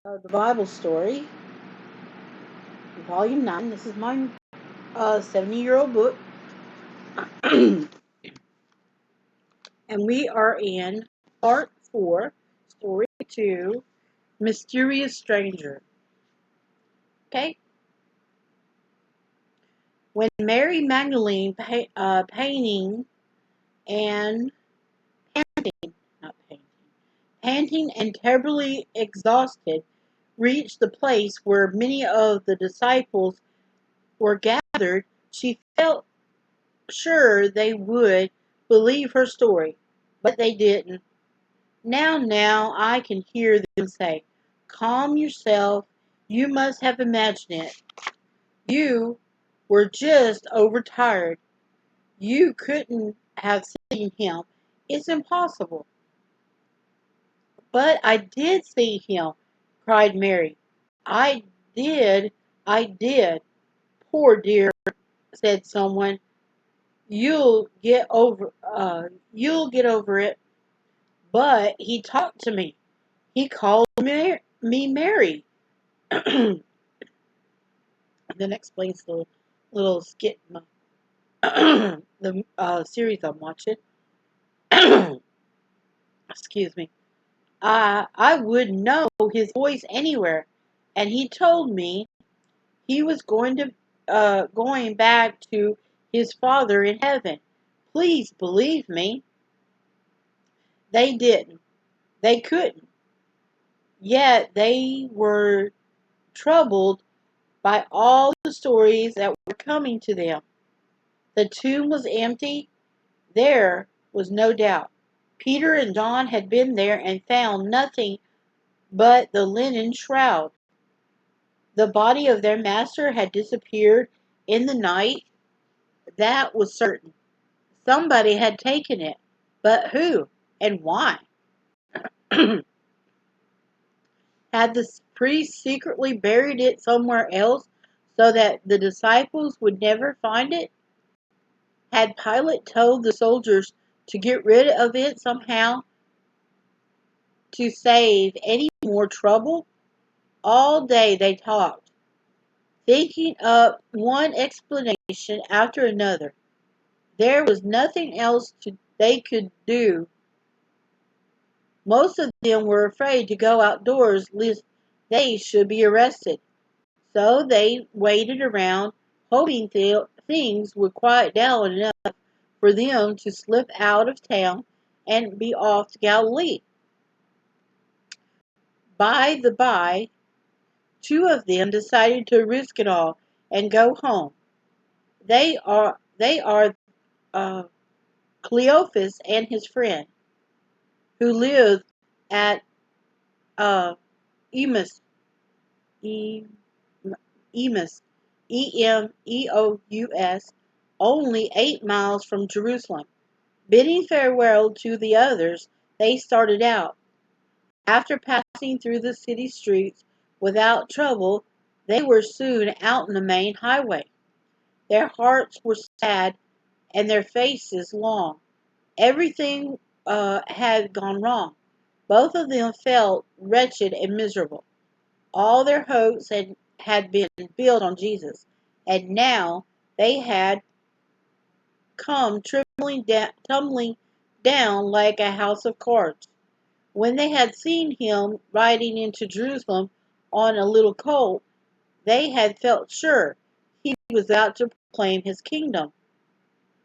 The Bible story, Volume 9. This is my 70-year-old book. And we are in Part 4, Story 2, Mysterious Stranger. Okay? When Mary Magdalene painting and not painting, panting and terribly exhausted, reached the place where many of the disciples were gathered, she felt sure they would believe her story, but they didn't. Now, I can hear them say, "Calm yourself. You must have imagined it. You were just overtired. You couldn't have seen him. It's impossible." "But I did see him," cried Mary. "I did, I did." "Poor dear," said someone. You'll get over it." "But he talked to me. He called me Mary." Then explains the little skit, the series I'm watching. Excuse me. I would know his voice anywhere, and he told me he was going back to his Father in heaven. Please believe me. They didn't. They couldn't. Yet they were troubled by all the stories that were coming to them. The tomb was empty. There was no doubt. Peter and John had been there and found nothing but the linen shroud. The body of their master had disappeared in the night. That was certain. Somebody had taken it. But who and why? Had the priest secretly buried it somewhere else so that the disciples would never find it? Had Pilate told the soldiers to get rid of it somehow to save any more trouble? All day they talked, thinking up one explanation after another. There was nothing else they could do. Most of them were afraid to go outdoors lest they should be arrested. So they waited around, hoping things would quiet down enough for them to slip out of town and be off to Galilee. By the by, two of them decided to risk it all and go home. They are Cleophas and his friend, who lived at uh, Emus, e, Emus, Emeous, only 8 miles from Jerusalem. Bidding farewell to the others, they started out. After passing through the city streets without trouble, they were soon out on the main highway. Their hearts were sad and their faces long. Everything had gone wrong. Both of them felt wretched and miserable. All their hopes had been built on Jesus, and now they had come tumbling down like a house of cards. When they had seen him riding into Jerusalem on a little colt, they had felt sure he was out to proclaim his kingdom,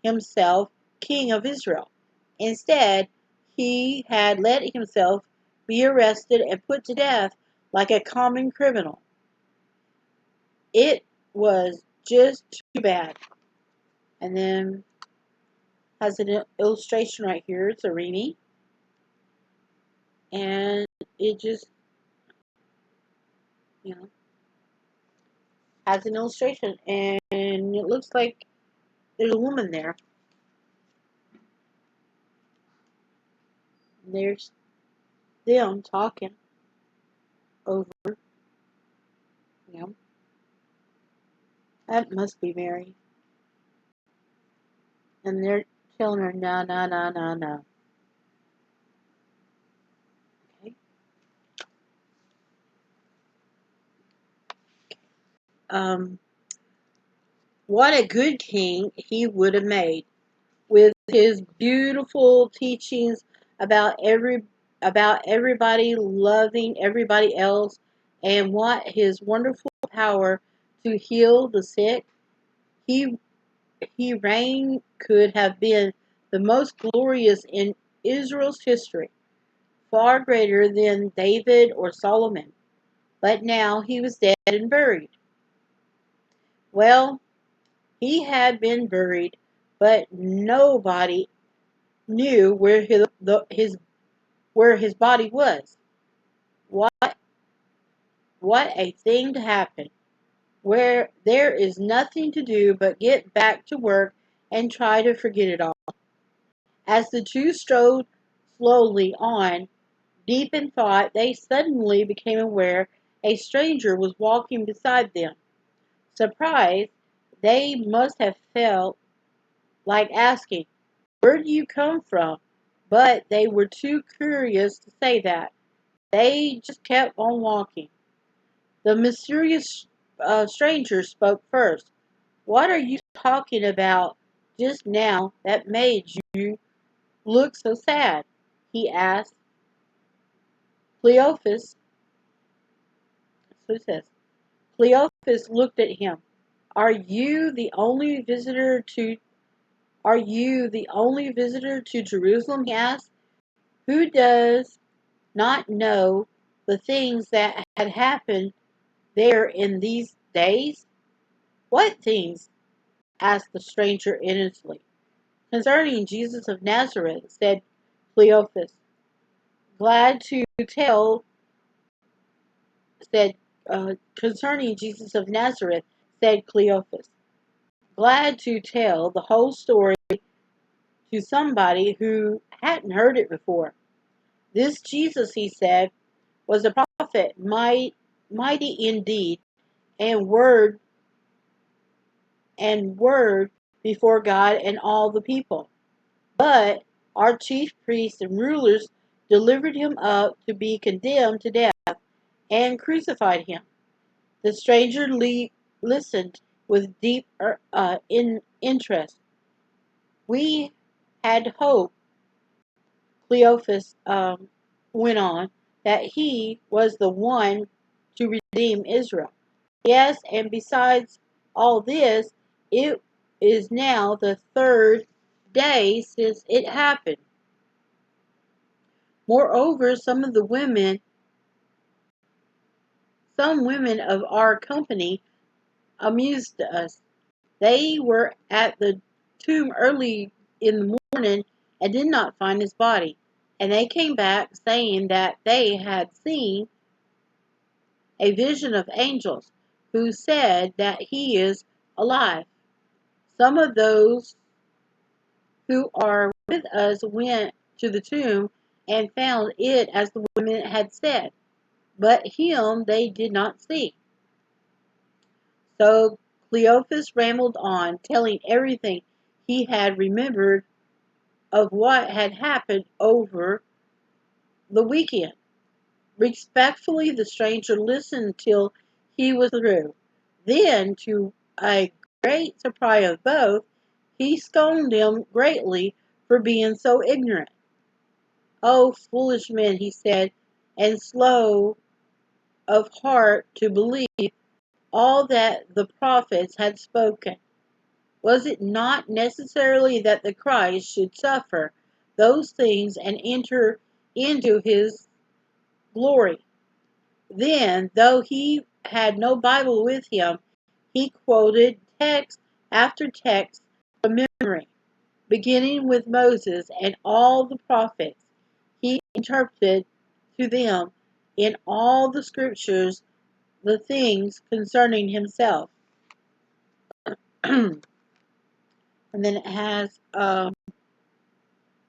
himself king of Israel. Instead, he had let himself be arrested and put to death like a common criminal. It was just too bad. And then has an illustration right here. It's a Remy. And it just, you know, has an illustration. And it looks like there's a woman there. There's them talking over, you know. That must be Mary. And they're telling her, no, no, no, no, no. Okay. what a good king he would have made, with his beautiful teachings about everybody loving everybody else, and what his wonderful power to heal the sick. He he reigned could have been the most glorious in Israel's history, far greater than David or Solomon. But now he was dead and buried. Well, he had been buried, but nobody knew where his body was. What what a thing to happen! Where there is nothing to do but get back to work and try to forget it all. As the two strode slowly on, deep in thought, they suddenly became aware a stranger was walking beside them. Surprised, they must have felt like asking, "Where do you come from?" But they were too curious to say that. They just kept on walking. The mysterious stranger spoke first. "What are you talking about just now that made you look so sad?" he asked. Cleophas, so it says, Cleophas looked at him. "Are you the only visitor to Are you the only visitor to Jerusalem?" he asked. "Who does not know the things that had happened there in these days?" "What things?" asked the stranger innocently. "Concerning Jesus of Nazareth," said Cleophas. "Glad to tell," said concerning Jesus of Nazareth, said Cleophas. "Glad to tell the whole story to somebody who hadn't heard it before. This Jesus," he said, "was a prophet, mighty indeed, and word before God and all the people. But our chief priests and rulers delivered him up to be condemned to death and crucified him." The stranger listened with deep interest. "We had hoped," Cleophas went on, "that he was the one to redeem Israel. Yes, and besides all this, it is now the third day since it happened. Moreover, some women of our company amused us. They were at the tomb early in the morning and did not find his body. And they came back saying that they had seen a vision of angels who said that he is alive. Some of those who are with us went to the tomb and found it as the women had said, but him they did not see." So Cleophas rambled on, telling everything he had remembered of what had happened over the weekend. Respectfully, the stranger listened till he was through. Then, to a great surprise of both, he scorned them greatly for being so ignorant. "Oh, foolish men," he said, "and slow of heart to believe all that the prophets had spoken. Was it not necessarily that the Christ should suffer those things and enter into his glory?" Then, though he had no Bible with him, he quoted text after text from memory, beginning with Moses and all the prophets. He interpreted to them in all the scriptures the things concerning himself. And then it has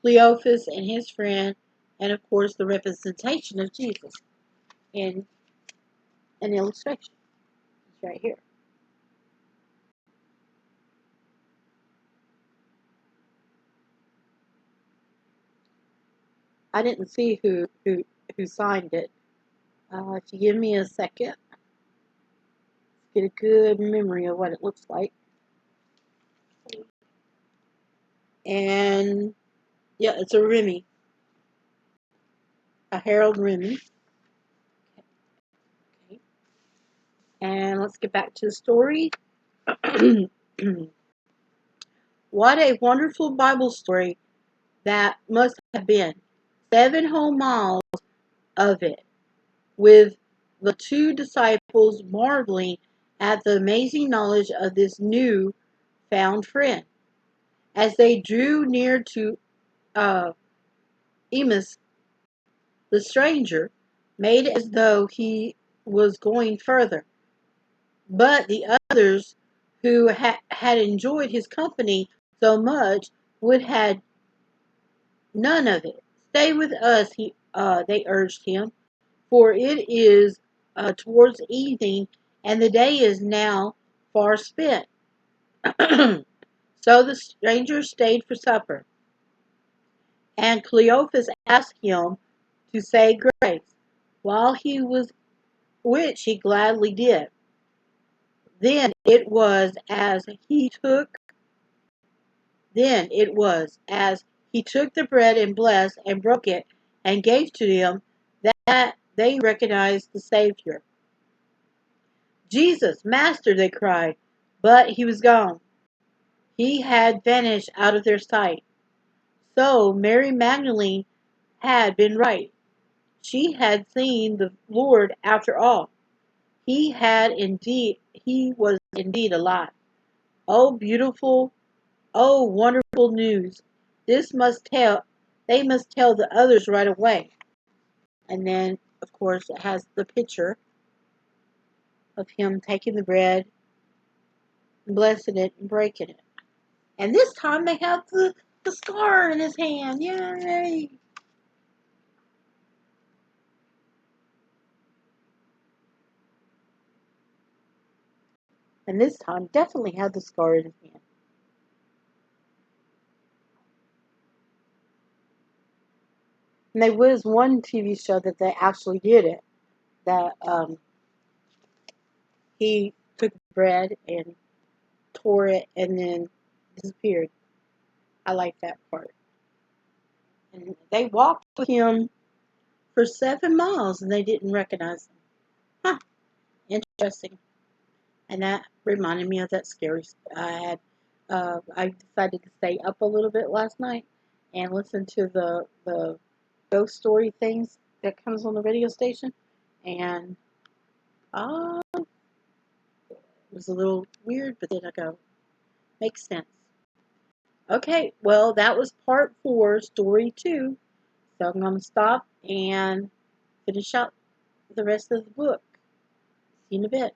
Cleophas and his friend, and of course the representation of Jesus in an illustration. It's right here. I didn't see who signed it. If you give me a second. get a good memory of what it looks like. And yeah, it's a Remy, a Harold Remy. Okay. And let's get back to the story. What a wonderful Bible story that must have been. 7 whole miles of it, with the 2 disciples marveling at the amazing knowledge of this new found friend. As they drew near to Emmaus, the stranger made as though he was going further, but the others, who had enjoyed his company so much, would have none of it. Stay with us, they urged him, for it is towards evening, and the day is now far spent. So the stranger stayed for supper, and Cleophas asked him to say grace, while he was which he gladly did. Then it was as he took the bread and blessed and broke it and gave to them that they recognized the Savior. Jesus, Master, they cried, but he was gone. He had vanished out of their sight. So Mary Magdalene had been right. She had seen the Lord after all. He was indeed alive. Oh, beautiful, oh, wonderful news. This must tell, they must tell the others right away. And then, of course, it has the picture of him taking the bread, blessing it, and breaking it. And this time they have the scar in his hand. Yay! And this time definitely had the scar in his hand. And there was one TV show that they actually did it. That he took bread and tore it and then disappeared. I like that part. And they walked with him for 7 miles and they didn't recognize him. Huh, interesting. And that reminded me of that scary. I decided to stay up a little bit last night and listen to the ghost story things that comes on the radio station, and it was a little weird, but then I go, makes sense. Okay, well, that was part 4, story 2. So I'm going to stop and finish out the rest of the book. See you in a bit.